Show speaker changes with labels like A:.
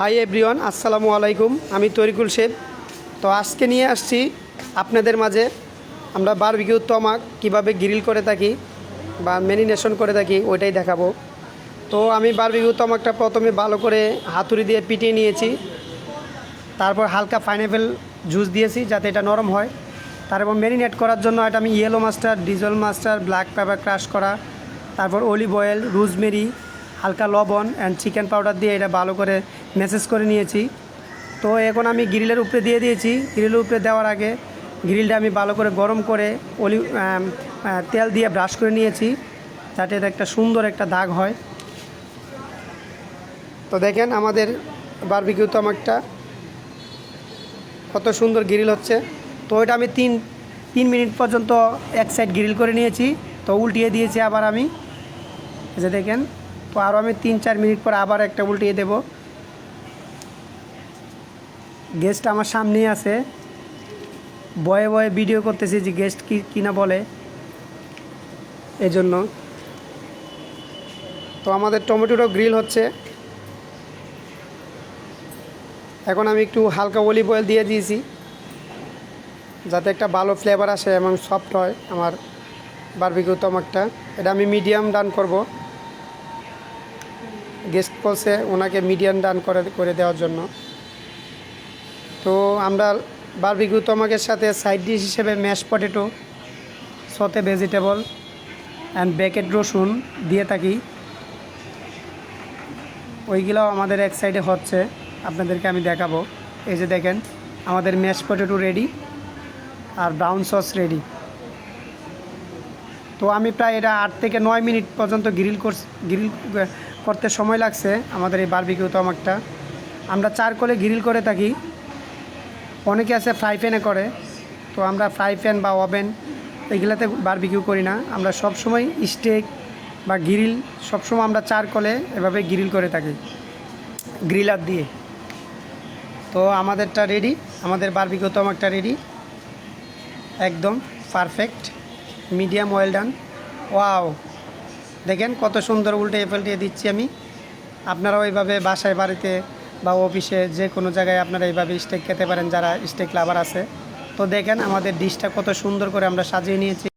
A: Hi everyone, আসসালামু আলাইকুম। আমি তরিকুল শেফ। তো আজকে নিয়ে আসছি আপনাদের মাঝে আমরা বারবিকিউ তমাক কীভাবে গ্রিল করে থাকি বা ম্যারিনেশন করে থাকি ওইটাই দেখাবো। তো আমি বারবিকিউ তমাকটা প্রথমে ভালো করে হাতুড়ি দিয়ে পিটিয়ে নিয়েছি, তারপর হালকা পাইনাপেল জুস দিয়েছি যাতে এটা নরম হয়। তারপর ম্যারিনেট করার জন্য এটা আমি yellow mustard, Dijon mustard, black pepper crush করা, তারপর অলিভ অয়েল, রোজমেরি, হালকা লবণ অ্যান্ড চিকেন পাউডার দিয়ে এটা ভালো করে ম্যাসেজ করে নিয়েছি। তো এখন আমি গ্রিলের উপরে দিয়ে দিয়েছি। গ্রিলের উপরে দেওয়ার আগে গ্রিলটা আমি ভালো করে গরম করে তেল দিয়ে ব্রাশ করে নিয়েছি যাতে এটা একটা সুন্দর একটা দাগ হয়। তো দেখেন আমাদের বারবিকিউ তমাকটা কত সুন্দর গ্রিল হচ্ছে। তো এটা আমি তিন মিনিট পর্যন্ত এক সাইড গ্রিল করে নিয়েছি। তো উল্টিয়ে দিয়েছি আবার আমি, যে দেখেন। তো আরও আমি 3-4 মিনিট পর আবার একটা উল্টিয়ে দেব। গেস্ট আমার সামনেই আছে, বয়ে বয়ে ভিডিও করতেছি যে গেস্ট কি না বলে, এজন্য। তো আমাদের টমেটোটাও গ্রিল হচ্ছে। এখন আমি একটু হালকা অলিভ অয়েল দিয়ে দিয়েছি যাতে একটা ভালো ফ্লেভার আসে এবং সফট হয় আমার বারবিকিউ তমাকটা। এটা আমি মিডিয়াম ডান করব। গেস্ট বলছে ওনাকে মিডিয়াম ডান করে দেওয়ার জন্য। তো আমরা বারবিকিউ তমাকের সাথে সাইড ডিশ হিসেবে ম্যাশ পটেটো, সতে ভেজিটেবল অ্যান্ড বেকেট রসুন দিয়ে থাকি। ওইগুলোও আমাদের এক সাইডে হচ্ছে, আপনাদেরকে আমি দেখাবো। এই যে দেখেন আমাদের ম্যাশ পটেটো রেডি আর ব্রাউন সস রেডি। তো আমি প্রায় এটা 8 থেকে 9 মিনিট পর্যন্ত গ্রিল করতে সময় লাগছে আমাদের এই বারবিকিউ তমাকটা। আমরা চারকোলে গ্রিল করে থাকি, অনেকে আছে ফ্রাই প্যানে করে। তো আমরা ফ্রাই প্যান বা ওভেন এগুলাতে বারবিকিউ করি না, আমরা সবসময় স্টেক বা গ্রিল সবসময় আমরা চারকোলে এভাবে গ্রিল করে থাকি গ্রিলার দিয়ে। তো আমাদেরটা রেডি, আমাদের বারবিকিউ তমাকটা রেডি, একদম perfect, medium well done. Wow, দেখেন কত সুন্দর উল্টে পাল্টিয়ে দিচ্ছি আমি। আপনারাও এইভাবে বাসায়, বাড়িতে বা অফিসে যে কোনো জায়গায় আপনারা এইভাবে স্টেক খেতে পারেন যারা স্টেক লাভার আছে। তো দেখেন আমাদের ডিশটা কত সুন্দর করে আমরা সাজিয়ে নিয়েছি।